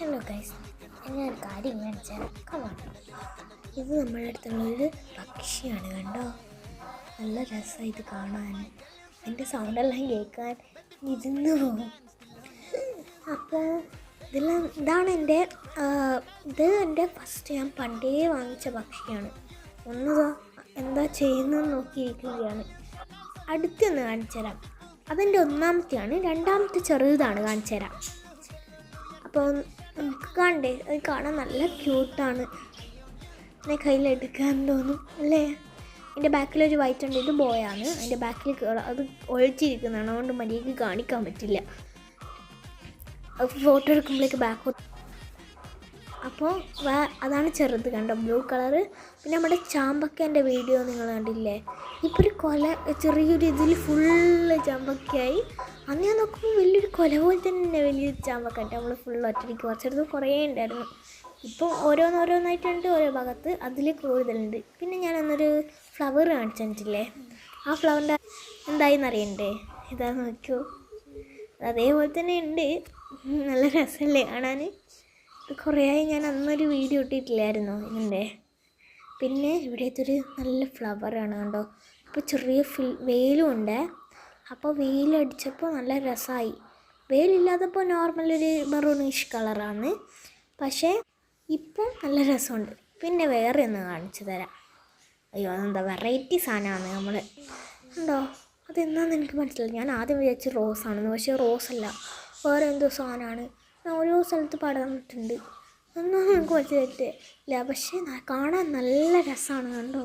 Hello guys, ഞാൻ കാര്യം കാണിച്ചാൽ ഇത് നമ്മുടെ അടുത്തുള്ളൊരു പക്ഷിയാണ്. കണ്ടോ, നല്ല രസമാണ് ഇത് കാണാൻ. എൻ്റെ സൗണ്ടെല്ലാം കേൾക്കാൻ ഇരുന്ന് പോകും. അപ്പോൾ ഇതാണ് എൻ്റെ ഫസ്റ്റ് ഞാൻ പണ്ടേ വാങ്ങിച്ച പക്ഷിയാണ്. ഒന്നതാ എന്താ ചെയ്യുന്നതെന്ന് നോക്കിയിരിക്കുകയാണ്. അടുത്തൊന്ന് കാണിച്ചു തരാം. അതെൻ്റെ ഒന്നാമത്തെയാണ്. രണ്ടാമത്തെ ചെറുതാണ്, കാണിച്ചു തരാം. അപ്പോൾ നമുക്ക് കണ്ടേ, അത് കാണാൻ നല്ല ക്യൂട്ടാണ്. എന്നെ കയ്യിലെടുക്കാൻ തോന്നും അല്ലേ. എൻ്റെ ബാക്കിലൊരു വൈറ്റ് ഉണ്ട്, ഇത് ബോയാണ്. അതിൻ്റെ ബാക്കിൽ അത് ഒഴിച്ചിരിക്കുന്നതാണ്, അതുകൊണ്ട് മര്യാദയ്ക്ക് കാണിക്കാൻ പറ്റില്ല. ഫോട്ടോ എടുക്കുമ്പോഴേക്ക് ബാക്ക്. അപ്പോൾ അതാണ് ചെറുത്, കണ്ടോ, ബ്ലൂ കളറ്. പിന്നെ നമ്മുടെ ചാമ്പക്കേൻ്റെ വീഡിയോ നിങ്ങൾ കണ്ടില്ലേ? ഇപ്പോൾ ഒരു ചെറിയൊരു ഇതിൽ ഫുള്ള് ചാമ്പക്കായി. അന്ന് ഞാൻ നോക്കുമ്പോൾ വലിയൊരു കൊല പോലെ തന്നെ വലിയൊരു ചാമ്പക്കുണ്ട്. നമ്മൾ ഫുള്ള് ഒറ്റയ്ക്ക് കുറച്ചെടുത്ത് കുറേ ഉണ്ടായിരുന്നു. ഇപ്പോൾ ഓരോന്നായിട്ടുണ്ട് ഓരോ ഭാഗത്ത്, അതിൽ കൂടുതലുണ്ട്. പിന്നെ ഞാൻ അന്നൊരു ഫ്ലവർ കാണിച്ചിട്ടില്ലേ, ആ ഫ്ലവറിൻ്റെ എന്തായിന്ന് അറിയണ്ടേ? ഇതാ നോക്കൂ, അതേപോലെ തന്നെ ഉണ്ട്. നല്ല രസമല്ലേ കാണാൻ? കുറേ ആയി ഞാൻ അന്നൊരു വീഡിയോ ഇട്ടിട്ടില്ലായിരുന്നോ ഇതിൻ്റെ. പിന്നെ ഇവിടേത്തൊരു നല്ല ഫ്ലവറാണ്, കണ്ടോ. ഇപ്പോൾ ചെറിയ വെയിലും ഉണ്ട്. അപ്പോൾ വെയിലടിച്ചപ്പോൾ നല്ല രസമായി. വെയിലില്ലാത്തപ്പോൾ നോർമലൊരു മെറൂണിഷ് കളറാണ്, പക്ഷേ ഇപ്പോൾ നല്ല രസമുണ്ട്. പിന്നെ വേറെ ഒന്ന് കാണിച്ചു തരാം. അയ്യോ, അതെന്താ വെറൈറ്റി സാധനമാണ് നമ്മൾ. ഉണ്ടോ, അതെന്താണെന്ന് എനിക്ക് മനസ്സിലായി. ഞാൻ ആദ്യം വിചാരിച്ച് റോസാണെന്ന്, പക്ഷേ റോസല്ല, വേറെ എന്തോ സാധനമാണ്. ഞാൻ ഓരോ സ്ഥലത്ത് പടർന്നിട്ടുണ്ട്, ഒന്നും എനിക്ക് മനസ്സിലായിട്ടില്ല. പക്ഷേ കാണാൻ നല്ല രസമാണ്, കണ്ടോ,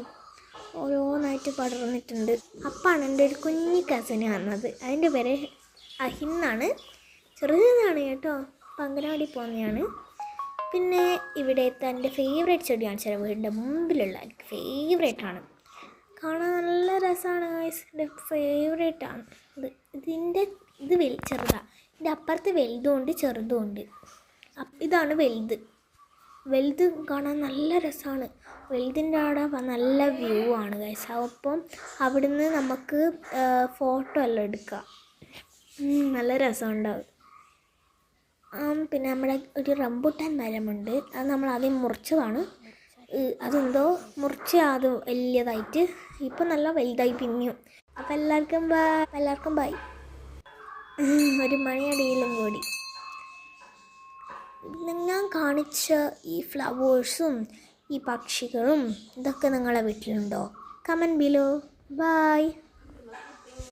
ഓരോന്നായിട്ട് പടർന്നിട്ടുണ്ട്. അപ്പാണ് എൻ്റെ ഒരു കുഞ്ഞി കസിന് വന്നത്. അതിൻ്റെ പേര് അഹിന്നാണ്. ചെറുതാണ് കേട്ടോ, അപ്പം അംഗനവാടി പോകുന്നതാണ്. പിന്നെ ഇവിടുത്തെ എൻ്റെ ഫേവറേറ്റ് ചെടിയാണ്, ചില വീടിൻ്റെ മുമ്പിലുള്ള എനിക്ക് ഫേവറേറ്റാണ്. കാണാൻ നല്ല രസമാണ് ഗൈസ്, എൻ്റെ ഫേവറേറ്റാണ് ഇത് ചെറുതാണ്. ഇതിൻ്റെ അപ്പുറത്ത് വലുതും ഉണ്ട് ചെറുതും ഉണ്ട്. ഇതാണ് വലുത് കാണാൻ നല്ല രസമാണ്. വലുതിൻ്റെ അവിടെ നല്ല വ്യൂ ആണ് ഗൈസ്. അപ്പം അവിടുന്ന് നമുക്ക് ഫോട്ടോ എല്ലാം എടുക്കാം, നല്ല രസമുണ്ടാവും. പിന്നെ നമ്മുടെ ഒരു റംബുട്ടാൻ മരമുണ്ട്, അത് നമ്മൾ ആദ്യം മുറിച്ചതാണ്. അതെന്തോ അത് വലിയതായിട്ട് ഇപ്പം നല്ല വലുതായി പിന്നെയും. അപ്പം എല്ലാവർക്കും ബൈ. ഒരു മണിയടിയിലും കൂടി. ഞാൻ കാണിച്ച ഈ ഫ്ലവേഴ്സും ഈ പക്ഷികളും ഇതൊക്കെ നിങ്ങളുടെ വീട്ടിലുണ്ടോ? Comment below. ബൈ.